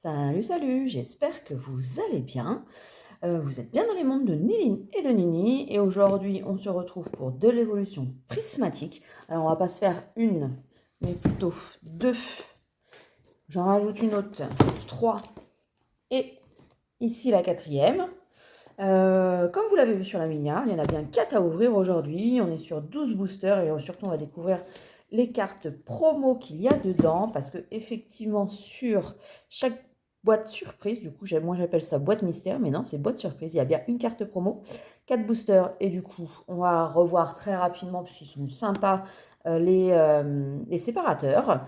Salut, salut, j'espère que vous allez bien. Vous êtes bien dans les mondes de Niline et de Nini. Et aujourd'hui, on se retrouve pour de l'évolution prismatique. Alors, on va pas se faire une, mais plutôt deux. J'en rajoute une autre, trois. Et ici, la quatrième. Comme vous l'avez vu sur la minière, il y en a bien 4 à ouvrir aujourd'hui. On est sur 12 boosters et surtout, on va découvrir les cartes promo qu'il y a dedans. Parce que effectivement, sur chaque boîte surprise, du coup, moi j'appelle ça boîte mystère, mais non, c'est boîte surprise. Il y a bien une carte promo, 4 boosters. Et du coup, on va revoir très rapidement, puisqu'ils sont sympas, les séparateurs.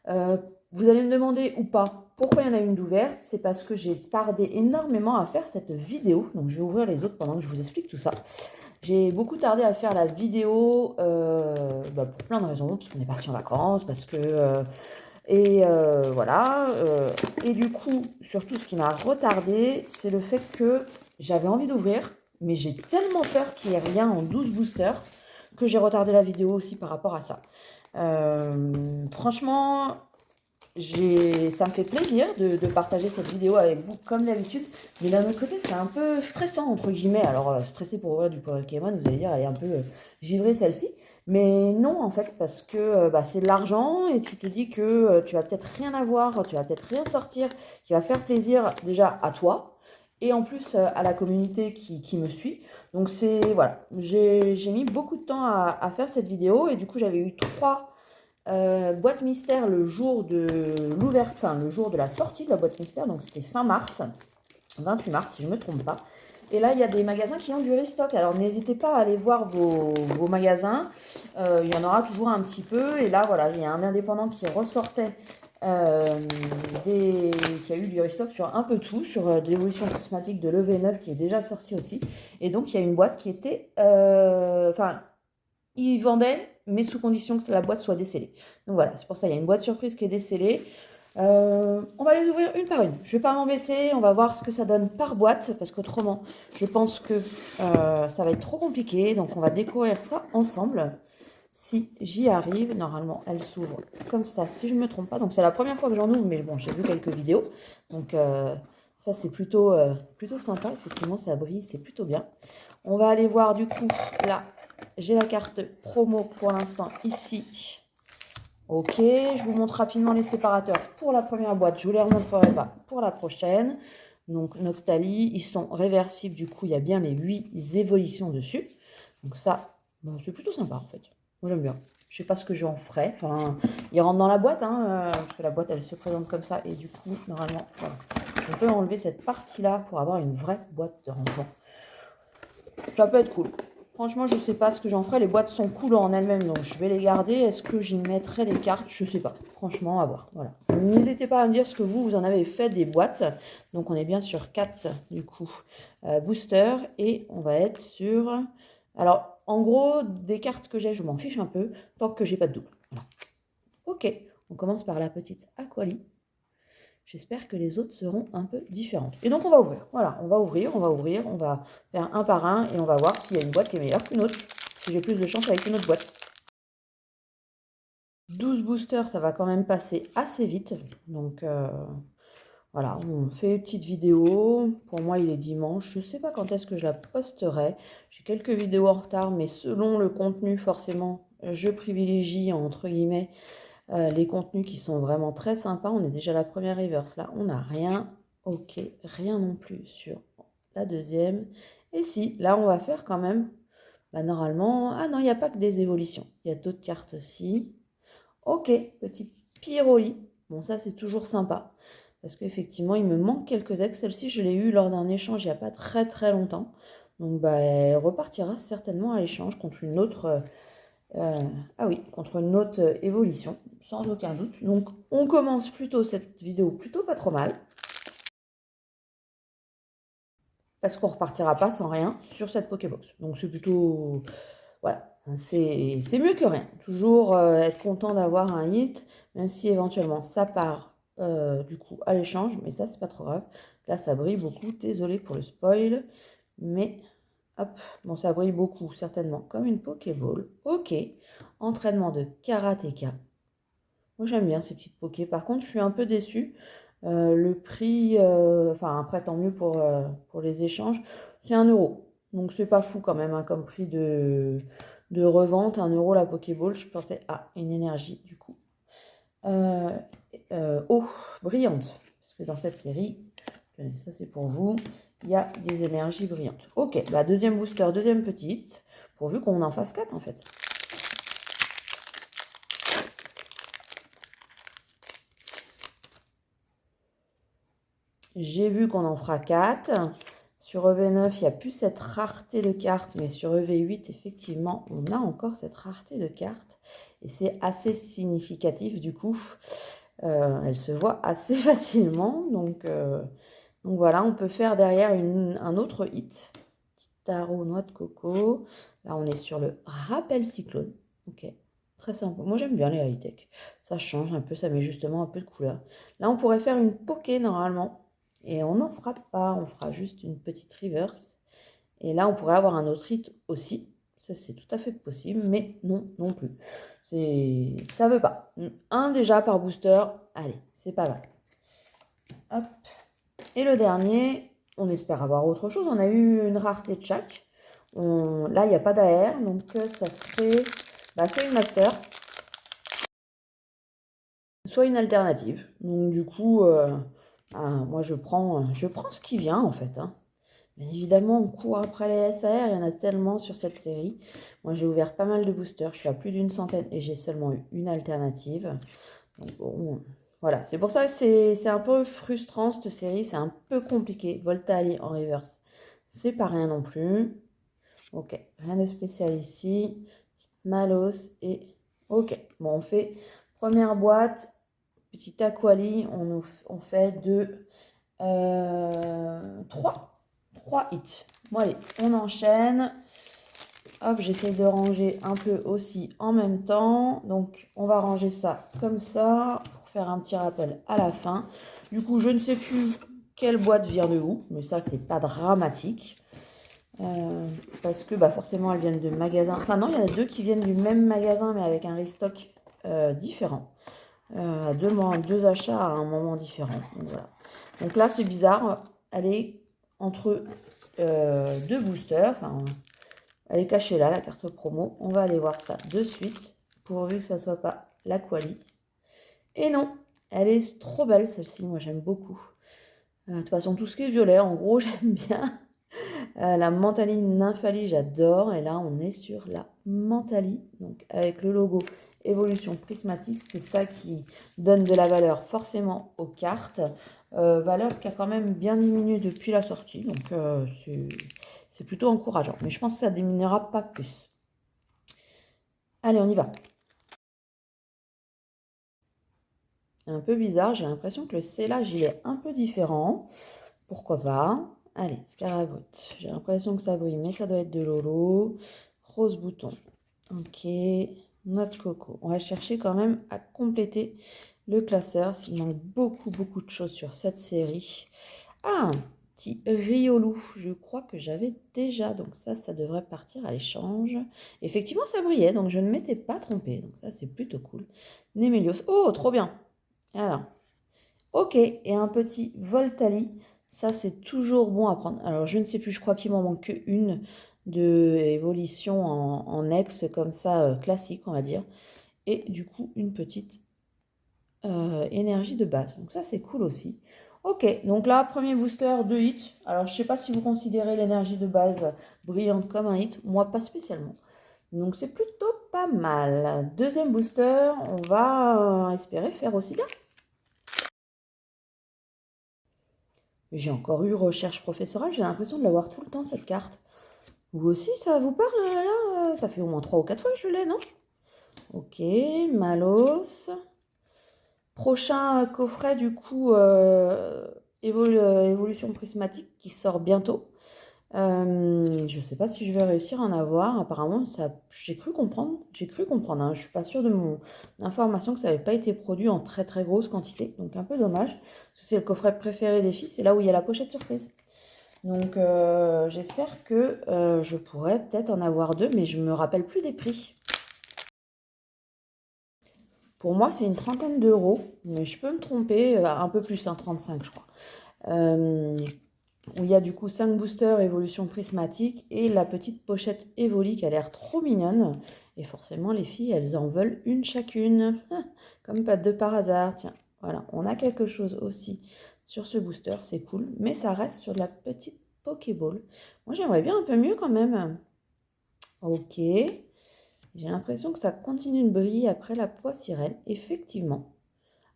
Euh, Vous allez me demander ou pas pourquoi il y en a une d'ouverte. C'est parce que j'ai tardé énormément à faire cette vidéo. Donc je vais ouvrir les autres pendant que je vous explique tout ça. J'ai beaucoup tardé à faire la vidéo pour plein de raisons. Parce qu'on est parti en vacances, parce que... voilà. Et du coup, surtout ce qui m'a retardé, c'est le fait que j'avais envie d'ouvrir, mais j'ai tellement peur qu'il n'y ait rien en 12 boosters que j'ai retardé la vidéo aussi par rapport à ça. Franchement, ça me fait plaisir de partager cette vidéo avec vous comme d'habitude, mais d'un autre côté c'est un peu stressant entre guillemets. Alors stressé pour ouvrir du Pokémon, vous allez dire elle est un peu givrée celle-ci, mais non en fait parce que c'est de l'argent et tu te dis que tu vas peut-être rien avoir, tu vas peut-être rien sortir qui va faire plaisir déjà à toi et en plus à la communauté qui me suit. Donc c'est voilà, j'ai mis beaucoup de temps à faire cette vidéo et du coup j'avais eu boîte mystère le jour de l'ouverture, enfin le jour de la sortie de la boîte mystère, donc c'était fin mars, 28 mars si je ne me trompe pas. Et là, il y a des magasins qui ont du restock. Alors n'hésitez pas à aller voir vos magasins. Il y en aura toujours un petit peu. Et là, voilà, il y a un indépendant qui ressortait, qui a eu du restock sur un peu tout, sur de l'évolution prismatique de l'EV9 qui est déjà sorti aussi. Et donc, il y a une boîte qui était... ils vendaient, mais sous condition que la boîte soit décellée. Donc voilà, c'est pour ça, il y a une boîte surprise qui est décellée. On va les ouvrir une par une. Je ne vais pas m'embêter, on va voir ce que ça donne par boîte, parce qu'autrement, je pense que ça va être trop compliqué. Donc on va découvrir ça ensemble. Si j'y arrive, normalement, elle s'ouvre comme ça, si je ne me trompe pas. Donc c'est la première fois que j'en ouvre, mais bon, j'ai vu quelques vidéos. Donc ça, c'est plutôt sympa. Effectivement, ça brille, c'est plutôt bien. On va aller voir du coup, là, j'ai la carte promo pour l'instant ici. Ok, je vous montre rapidement les séparateurs pour la première boîte. Je vous les remontrerai pas pour la prochaine. Donc Noctali, ils sont réversibles. Du coup, il y a bien les 8 évolutions dessus. Donc ça, c'est plutôt sympa en fait. Moi j'aime bien. Je sais pas ce que j'en ferai. Enfin, ils rentrent dans la boîte, parce que la boîte elle se présente comme ça. Et du coup, normalement, voilà. On peut enlever cette partie-là pour avoir une vraie boîte de rangement. Ça peut être cool. Franchement, je sais pas ce que j'en ferai. Les boîtes sont cool en elles-mêmes, donc je vais les garder. Est-ce que j'y mettrai des cartes? Je sais pas. Franchement, à voir. Voilà. N'hésitez pas à me dire ce que vous en avez fait des boîtes. Donc on est bien sur 4 du coup booster et on va être sur... Alors en gros, des cartes que j'ai, je m'en fiche un peu tant que j'ai pas de double. Voilà. Ok, on commence par la petite Aquali. J'espère que les autres seront un peu différentes. Et donc on va ouvrir. Voilà, on va ouvrir, on va faire un par un et on va voir s'il y a une boîte qui est meilleure qu'une autre. Si j'ai plus de chance avec une autre boîte. 12 boosters, ça va quand même passer assez vite. Donc voilà, on fait une petite vidéo. Pour moi, il est dimanche. Je ne sais pas quand est-ce que je la posterai. J'ai quelques vidéos en retard, mais selon le contenu, forcément, je privilégie, entre guillemets, les contenus qui sont vraiment très sympas. On est déjà à la première reverse. Là, on n'a rien. Ok, rien non plus sur la deuxième. Et si, là, on va faire quand même... normalement... Ah non, il n'y a pas que des évolutions. Il y a d'autres cartes aussi. Ok, petit Pyroli. Bon, ça, c'est toujours sympa. Parce qu'effectivement, il me manque quelques ex. Celle-ci, je l'ai eue lors d'un échange il n'y a pas très très longtemps. Donc, elle repartira certainement à l'échange contre une autre... ah oui, contre une autre évolution, sans aucun doute. Donc, on commence plutôt cette vidéo plutôt pas trop mal. Parce qu'on repartira pas sans rien sur cette Pokébox. Donc, c'est plutôt... Voilà, c'est mieux que rien. Toujours être content d'avoir un hit, même si éventuellement ça part du coup à l'échange. Mais ça, c'est pas trop grave. Là, ça brille beaucoup. Désolé pour le spoil. Mais... Hop, bon, ça brille beaucoup, certainement, comme une Pokéball. Ok, entraînement de karatéka. Moi, j'aime bien ces petites Pokés. Par contre, je suis un peu déçue. Le prix, enfin après tant mieux pour les échanges, c'est 1 €. Donc c'est pas fou quand même hein, comme prix de revente. 1 € la Pokéball, je pensais à une énergie du coup. Eau brillante, parce que dans cette série, tenez, ça c'est pour vous, il y a des énergies brillantes. Ok, bah deuxième booster, deuxième petite, pourvu qu'on en fasse 4 en fait. J'ai vu qu'on en fera 4. Sur EV9, il n'y a plus cette rareté de cartes, mais sur EV8, effectivement, on a encore cette rareté de cartes. Et c'est assez significatif du coup. Elle se voit assez facilement. Donc voilà, on peut faire derrière un autre hit. Petit tarot, noix de coco. Là, on est sur le rappel cyclone. Ok, très sympa. Moi, j'aime bien les high-tech. Ça change un peu, ça met justement un peu de couleur. Là, on pourrait faire une poké normalement. Et on n'en fera pas, on fera juste une petite reverse. Et là, on pourrait avoir un autre hit aussi. Ça, c'est tout à fait possible, mais non, non plus. Ça veut pas. Un déjà par booster, allez, c'est pas mal. Hop. Et le dernier, on espère avoir autre chose. On a eu une rareté de chaque. Là, il n'y a pas d'AR, donc ça serait soit une master, soit une alternative. Donc du coup, moi je prends ce qui vient en fait. Hein. Bien évidemment, on court après les SAR, il y en a tellement sur cette série. Moi j'ai ouvert pas mal de boosters, je suis à plus d'une centaine et j'ai seulement eu une alternative. Donc bon, voilà, c'est pour ça que c'est un peu frustrant cette série, c'est un peu compliqué. Voltali en reverse, c'est pas rien non plus. Ok, rien de spécial ici. Malos et... Ok, bon on fait première boîte. Petit aquali, on fait de 3 hits. Bon allez, on enchaîne. Hop, j'essaie de ranger un peu aussi en même temps. Donc on va ranger ça comme ça pour faire un petit rappel à la fin. Du coup, je ne sais plus quelle boîte vient de où, mais ça c'est pas dramatique. Parce que forcément elles viennent de magasins. Enfin non, il y en a 2 qui viennent du même magasin mais avec un restock différent. Deux achats à un moment différent. Donc, voilà. Donc là, c'est bizarre. Elle est entre 2 boosters. Enfin, elle est cachée là, la carte promo. On va aller voir ça de suite, pourvu que ça soit pas la quali. Et non, elle est trop belle celle-ci. Moi, j'aime beaucoup. De toute façon, tout ce qui est violet, en gros, j'aime bien. La Mentali Nymphalie, j'adore. Et là, on est sur la Mentali, donc avec le logo Évolution Prismatique. C'est ça qui donne de la valeur forcément aux cartes. Valeur qui a quand même bien diminué depuis la sortie. Donc, c'est plutôt encourageant. Mais je pense que ça ne diminuera pas plus. Allez, on y va. Un peu bizarre. J'ai l'impression que le scellage, il est un peu différent. Pourquoi pas. Allez, Scarabrut. J'ai l'impression que ça brille, mais ça doit être de Lolo. Rose bouton. Ok. Noix de coco. On va chercher quand même à compléter le classeur. S'il manque beaucoup, beaucoup de choses sur cette série. Ah, un petit Riolou. Je crois que j'avais déjà. Donc ça devrait partir à l'échange. Effectivement, ça brillait. Donc je ne m'étais pas trompée. Donc ça, c'est plutôt cool. Némélios. Oh, trop bien. Alors. Ok. Et un petit Voltali. Ça, c'est toujours bon à prendre. Alors, je ne sais plus, je crois qu'il m'en manque une de évolution en ex, comme ça, classique, on va dire. Et du coup, une petite énergie de base. Donc ça, c'est cool aussi. Ok, donc là, premier booster, 2 hits. Alors, je ne sais pas si vous considérez l'énergie de base brillante comme un hit. Moi, pas spécialement. Donc, c'est plutôt pas mal. Deuxième booster, on va espérer faire aussi bien. J'ai encore eu recherche professorale, j'ai l'impression de l'avoir tout le temps cette carte. Vous aussi, ça vous parle là? Ça fait au moins 3 ou 4 fois que je l'ai, non? Ok, Malos. Prochain coffret, du coup, évolution prismatique qui sort bientôt. Je ne sais pas si je vais réussir à en avoir. Apparemment, j'ai cru comprendre. Hein. Je ne suis pas sûre de mon information que ça n'avait pas été produit en très très grosse quantité. Donc un peu dommage. Parce que c'est le coffret préféré des filles. C'est là où il y a la pochette surprise. Donc j'espère que je pourrais peut-être en avoir 2. Mais je ne me rappelle plus des prix. Pour moi, c'est une trentaine d'euros, mais je peux me tromper, un peu plus, hein, 35 je crois. Où il y a du coup 5 boosters évolution prismatique et la petite pochette Evoli qui a l'air trop mignonne. Et forcément, les filles, elles en veulent une chacune. Comme pas deux par hasard. Tiens, voilà, on a quelque chose aussi sur ce booster, c'est cool. Mais ça reste sur de la petite Pokéball. Moi, j'aimerais bien un peu mieux quand même. Ok. J'ai l'impression que ça continue de briller après la poix sirène. Effectivement.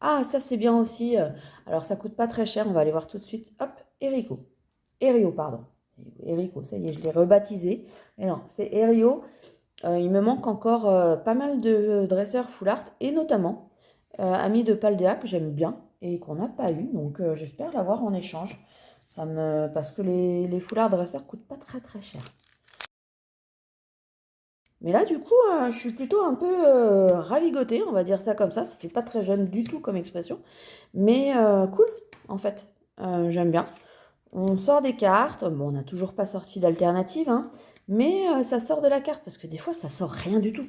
Ah, ça c'est bien aussi. Alors, ça coûte pas très cher. On va aller voir tout de suite. Hop, Erico. Erio, pardon. Erico, ça y est, je l'ai rebaptisé. Mais non, c'est Erio. Il me manque encore pas mal de dresseurs full art et notamment Ami de Paldea que j'aime bien et qu'on n'a pas eu. Donc j'espère l'avoir en échange. Parce que les full art dresseurs coûtent pas très très cher. Mais là, du coup, je suis plutôt un peu ravigotée, on va dire ça comme ça. Ça fait pas très jeune du tout comme expression. Mais cool, en fait. J'aime bien. On sort des cartes. Bon, on n'a toujours pas sorti d'alternative, hein, mais ça sort de la carte parce que des fois, ça sort rien du tout.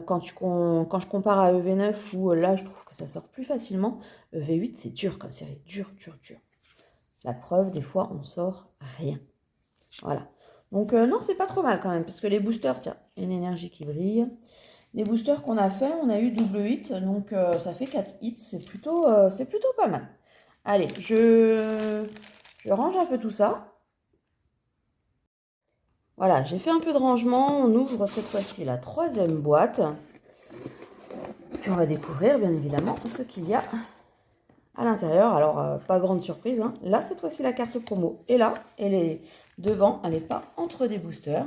Quand je compare à EV9 où là, je trouve que ça sort plus facilement, EV8, c'est dur comme série. Dur, dur, dur. La preuve, des fois, on sort rien. Voilà. Donc, non, c'est pas trop mal quand même parce que les boosters, tiens, une énergie qui brille. Les boosters qu'on a fait, on a eu double hit, donc ça fait 4 hits, c'est plutôt pas mal. Allez, je range un peu tout ça. Voilà, j'ai fait un peu de rangement. On ouvre cette fois-ci la troisième boîte. Puis on va découvrir, bien évidemment, ce qu'il y a à l'intérieur. Alors, pas grande surprise, hein. Là, cette fois-ci, la carte promo est là. Elle est devant, elle n'est pas entre des boosters.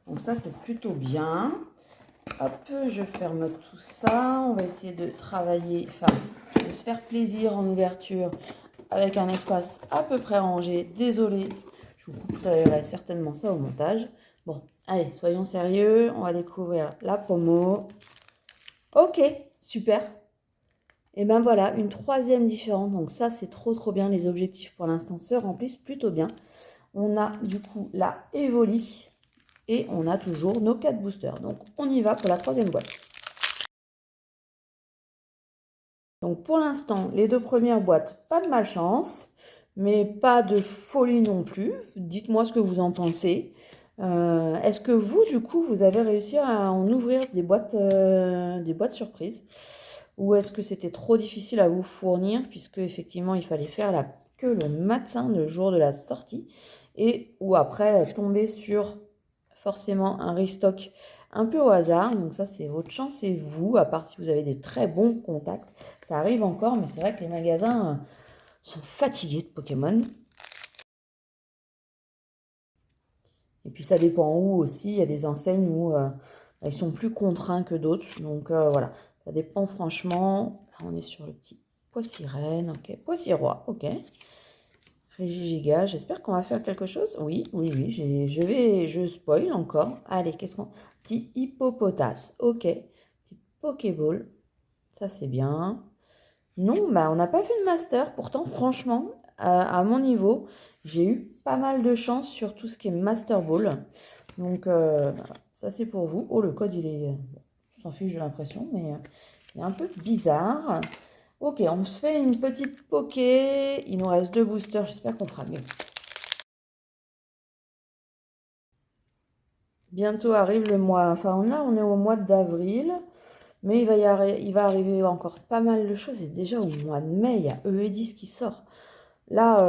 Donc ça, c'est plutôt bien. Hop, je ferme tout ça. On va essayer de travailler, enfin, de se faire plaisir en ouverture avec un espace à peu près rangé. Désolée, je vous couperai certainement ça au montage. Bon, allez, soyons sérieux. On va découvrir la promo. Ok, super. Et ben voilà, une troisième différente. Donc ça, c'est trop trop bien. Les objectifs pour l'instant se remplissent plutôt bien. On a du coup la Evoli. Et on a toujours nos 4 boosters. Donc on y va pour la troisième boîte. Donc pour l'instant, les 2 premières boîtes, pas de malchance, mais pas de folie non plus. Dites-moi ce que vous en pensez. Est-ce que vous, du coup, vous avez réussi à en ouvrir des boîtes surprises? Ou est-ce que c'était trop difficile à vous fournir, puisque effectivement, il fallait faire la queue le matin, le jour de la sortie, et ou après tomber sur forcément un restock un peu au hasard. Donc ça, c'est votre chance et vous, à part si vous avez des très bons contacts. Ça arrive encore, mais c'est vrai que les magasins sont fatigués de Pokémon. Et puis ça dépend où aussi. Il y a des enseignes où ils sont plus contraints que d'autres. Donc voilà, ça dépend franchement. Là, on est sur le petit Poissirène, ok. Poissiroi, ok. Régigiga, j'espère qu'on va faire quelque chose. Oui, oui, oui, je spoil encore. Allez, qu'est-ce qu'on... Petit Hippopotas, ok. Petite Pokéball, ça c'est bien. Non, bah on n'a pas fait de master. Pourtant, franchement, à mon niveau, j'ai eu pas mal de chance sur tout ce qui est Master Ball. Donc, ça c'est pour vous. Oh, le code, il est... on s'en fiche, j'ai l'impression, mais il est un peu bizarre. Ok, on se fait une petite poké. Il nous reste 2 boosters. J'espère qu'on fera mieux. Bientôt arrive le mois... Enfin, là, on est au mois d'avril. Mais il va arriver encore pas mal de choses. Et déjà au mois de mai, il y a EE10 qui sort. Là,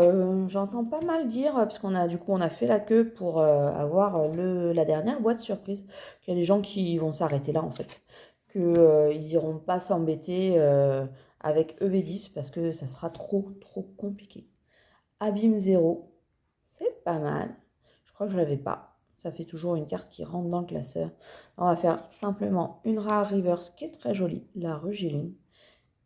j'entends pas mal dire, parce qu'on a du coup on a fait la queue pour avoir la dernière boîte surprise. Il y a des gens qui vont s'arrêter là en fait. Qu'ils n'iront pas s'embêter avec EV10 parce que ça sera trop trop compliqué. Abîme 0, c'est pas mal. Je crois que je l'avais pas. Ça fait toujours une carte qui rentre dans le classeur. On va faire simplement une rare reverse qui est très jolie, la Rugiline.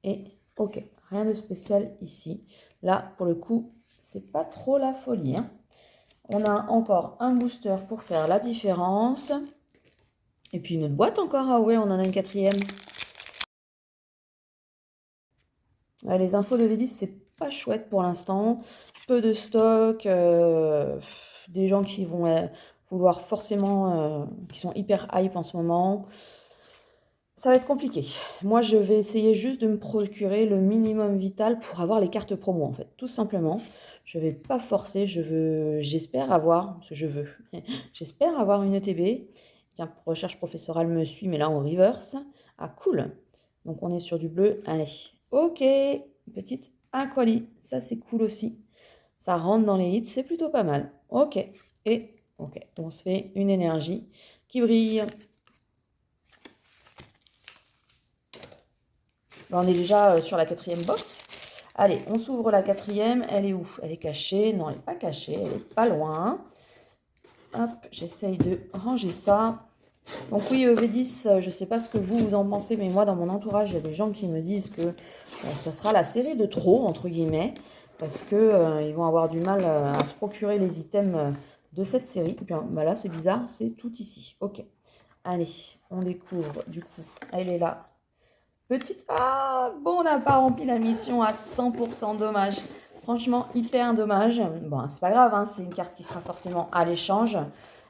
Et ok, rien de spécial ici. Là, pour le coup, c'est pas trop la folie, hein. On a encore un booster pour faire la différence. Et puis une autre boîte encore. Ah ouais, on en a une quatrième. Ouais, les infos de V10, c'est pas chouette pour l'instant. Peu de stock. Des gens qui vont vouloir forcément... qui sont hyper hype en ce moment. Ça va être compliqué. Moi, je vais essayer juste de me procurer le minimum vital pour avoir les cartes promo, en fait. Tout simplement. Je vais pas forcer. J'espère avoir, ce que je veux. J'espère avoir une ETB. Tiens, recherche professorale me suit, mais là en reverse. Ah, cool. Donc, on est sur du bleu. Allez. Ok. Petite aquali. Ça, c'est cool aussi. Ça rentre dans les hits. C'est plutôt pas mal. Ok. Et, ok. On se fait une énergie qui brille. On est déjà sur la 4e box. Allez, on s'ouvre la 4e. Elle est où? Elle est cachée. Non, elle n'est pas cachée. Elle est pas loin. Hop, j'essaye de ranger ça. Donc oui, EV10, je ne sais pas ce que vous en pensez, mais moi, dans mon entourage, il y a des gens qui me disent que ça sera la série de trop, entre guillemets, parce qu'ils vont avoir du mal à se procurer les items de cette série. Et puis, bah là, c'est bizarre, c'est tout ici. Ok. Allez, on découvre, du coup, elle est là. Petite... Ah, bon, on n'a pas rempli la mission à 100%, dommage. Franchement, hyper dommage. Bon, c'est pas grave, hein, c'est une carte qui sera forcément à l'échange.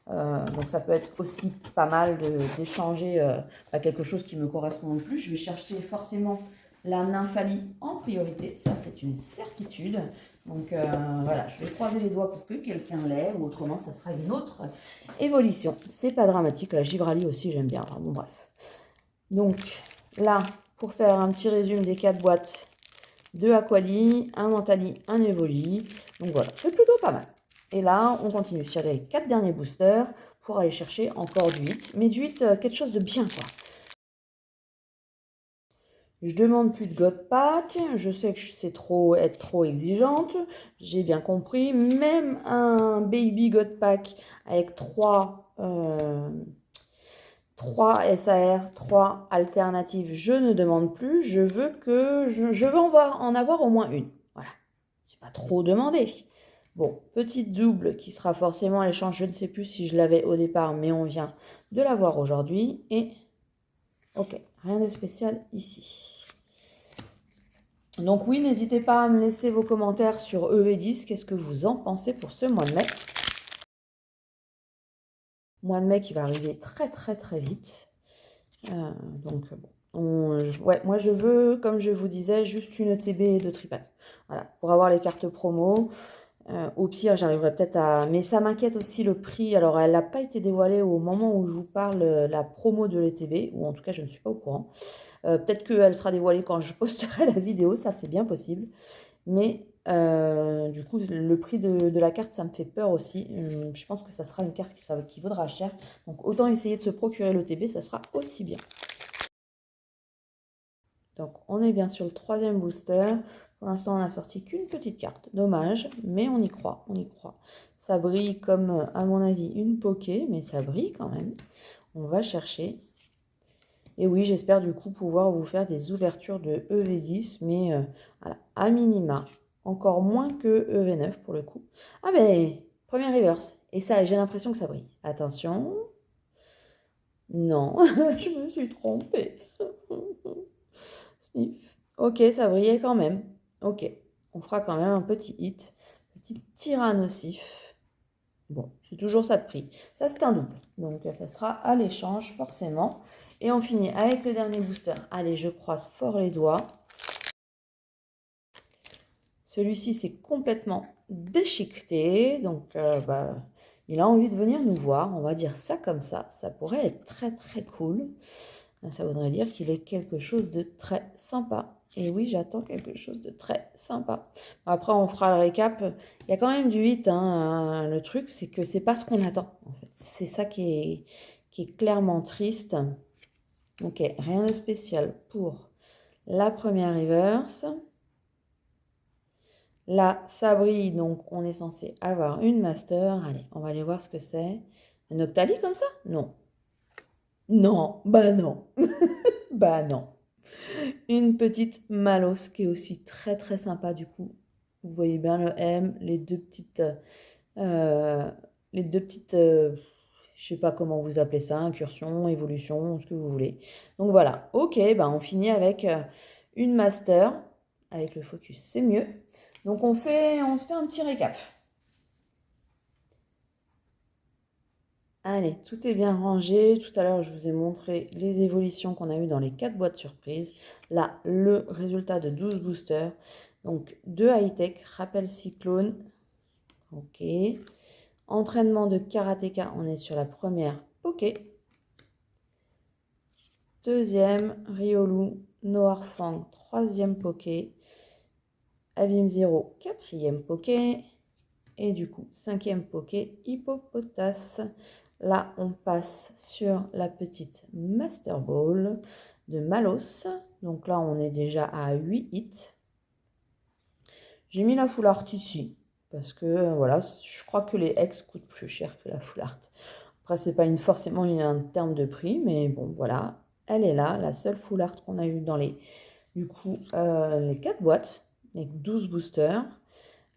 Donc ça peut être aussi pas mal d'échanger quelque chose qui me correspond le plus. Je vais chercher forcément la nymphalie en priorité. Ça, c'est une certitude. Donc voilà, je vais croiser les doigts pour que quelqu'un l'ait. Ou autrement, ça sera une autre évolution. C'est pas dramatique. La Givrali aussi, j'aime bien. Enfin, bon, bref. Donc là... Pour faire un petit résumé des 4 boîtes, 2 Aquali, un Mentali, un Evoli. Donc voilà, c'est plutôt pas mal. Et là, on continue sur les 4 derniers boosters pour aller chercher encore du 8. Mais du 8, quelque chose de bien, quoi. Je demande plus de God Pack. Je sais que c'est être trop exigeante. J'ai bien compris. Même un Baby God Pack avec 3 SAR, 3 alternatives, je ne demande plus. Je veux en avoir au moins une. Voilà. C'est pas trop demandé. Bon, petite double qui sera forcément à l'échange. Je ne sais plus si je l'avais au départ, mais on vient de l'avoir aujourd'hui. Et ok, rien de spécial ici. Donc oui, n'hésitez pas à me laisser vos commentaires sur EV10. Qu'est-ce que vous en pensez pour ce mois de mai? Mois de mai qui va arriver très très très vite. Donc bon, ouais, moi je veux, comme je vous disais, juste une ETB de Tripac. Voilà, pour avoir les cartes promo. Au pire, j'arriverai peut-être à... Mais ça m'inquiète aussi le prix. Alors, elle n'a pas été dévoilée au moment où je vous parle, la promo de l'ETB, ou en tout cas, je ne suis pas au courant. Peut-être qu'elle sera dévoilée quand je posterai la vidéo, ça c'est bien possible. Mais du coup, le prix de la carte, ça me fait peur aussi. Je pense que ça sera une carte qui vaudra cher. Donc, autant essayer de se procurer l'ETB, ça sera aussi bien. Donc, on est bien sur le 3e booster. Pour l'instant, on n'a sorti qu'une petite carte. Dommage, mais on y croit, on y croit. Ça brille comme, à mon avis, une Poké, mais ça brille quand même. On va chercher. Et oui, j'espère du coup pouvoir vous faire des ouvertures de EV10, mais voilà, à minima. Encore moins que EV9 pour le coup. Ah ben, première reverse. Et ça, j'ai l'impression que ça brille. Attention. Non, je me suis trompée. Sniff. Ok, ça brillait quand même. Ok, on fera quand même un petit hit. Petit tyrannosif. Bon, c'est toujours ça de prix. Ça, c'est un double. Donc, ça sera à l'échange, forcément. Et on finit avec le dernier booster. Allez, je croise fort les doigts. Celui-ci, c'est complètement déchiqueté. Donc, il a envie de venir nous voir. On va dire ça comme ça. Ça pourrait être très, très cool. Ça voudrait dire qu'il est quelque chose de très sympa. Et oui, j'attends quelque chose de très sympa. Après, on fera le récap. Il y a quand même du 8. Hein. Le truc, c'est que c'est pas ce qu'on attend. En fait. C'est ça qui est clairement triste. Ok, rien de spécial pour la première reverse. Là, ça brille, donc on est censé avoir une master. Allez, on va aller voir ce que c'est. Un Octali comme ça? Non. Non, bah non. Bah non. Une petite Malos qui est aussi très très sympa du coup. Vous voyez bien le M, euh, je sais pas comment vous appelez ça, incursion, évolution, ce que vous voulez. Donc voilà, ok, on finit avec une master, avec le focus, c'est mieux. Donc on se fait un petit récap. Allez, tout est bien rangé. Tout à l'heure, je vous ai montré les évolutions qu'on a eues dans les 4 boîtes surprises. Là, le résultat de 12 boosters. Donc, 2 high-tech, rappel cyclone. Ok. Entraînement de karatéka, on est sur la première Poké. Deuxième, Riolu, Noir Fang, troisième Poké. Abîme Zero, quatrième Poké. Et du coup, cinquième Poké, Hippopotas. Là, on passe sur la petite Master Ball de Malos. Donc là, on est déjà à 8 hits. J'ai mis la full art ici. Parce que, voilà, je crois que les X coûtent plus cher que la full art. Après, c'est pas forcément un terme de prix. Mais bon, voilà. Elle est là, la seule full art qu'on a eu dans les, du coup, les 4 boîtes. Les 12 boosters.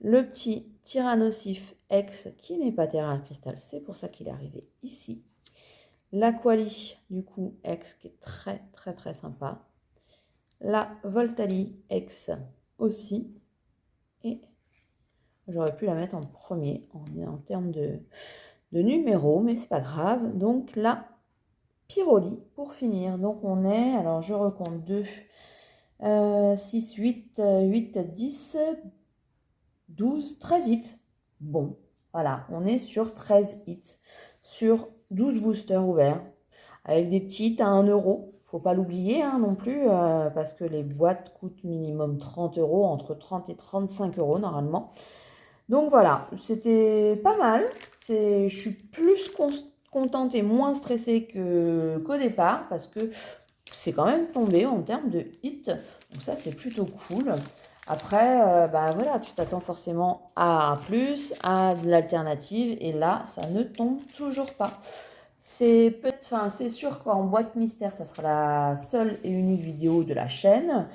Le petit Tyrannosif X qui n'est pas Terra Cristal, c'est pour ça qu'il est arrivé ici. L'Aquali, du coup, X qui est très très très sympa. La Voltali X aussi. Et j'aurais pu la mettre en premier en termes de numéro, mais c'est pas grave. Donc la Pyroli pour finir. Donc on est, alors je recompte 2, 6, 8, 8, 10, 12, 13 hits. Bon, voilà, on est sur 13 hits, sur 12 boosters ouverts, avec des petits hits à 1 euro. Faut pas l'oublier non plus, parce que les boîtes coûtent minimum 30 euros, entre 30 et 35 euros normalement. Donc voilà, c'était pas mal. Je suis plus contente et moins stressée qu'au départ, parce que c'est quand même tombé en termes de hits. Donc ça, c'est plutôt cool. Après, bah voilà, tu t'attends forcément à un plus, à de l'alternative, et là, ça ne tombe toujours pas. C'est sûr qu'en boîte mystère, ça sera la seule et unique vidéo de la chaîne.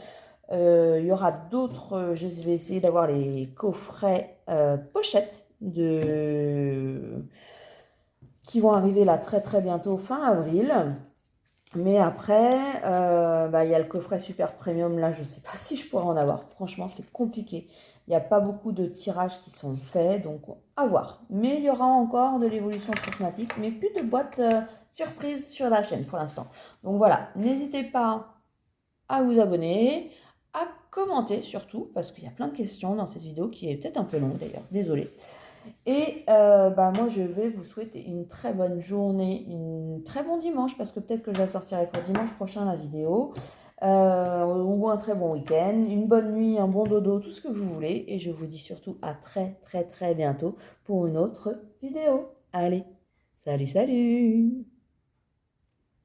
Il y aura d'autres, je vais essayer d'avoir les coffrets pochettes qui vont arriver là très très bientôt, fin avril. Mais après, il y a le coffret super premium. Là, je ne sais pas si je pourrais en avoir. Franchement, c'est compliqué. Il n'y a pas beaucoup de tirages qui sont faits, donc à voir. Mais il y aura encore de l'évolution prismatique, mais plus de boîtes surprises sur la chaîne pour l'instant. Donc voilà, n'hésitez pas à vous abonner, à commenter surtout, parce qu'il y a plein de questions dans cette vidéo qui est peut-être un peu longue d'ailleurs. Désolée. Et moi, je vais vous souhaiter une très bonne journée, un très bon dimanche, parce que peut-être que je la sortirai pour dimanche prochain, la vidéo, ou un très bon week-end, une bonne nuit, un bon dodo, tout ce que vous voulez. Et je vous dis surtout à très, très, très bientôt pour une autre vidéo. Allez, salut, salut!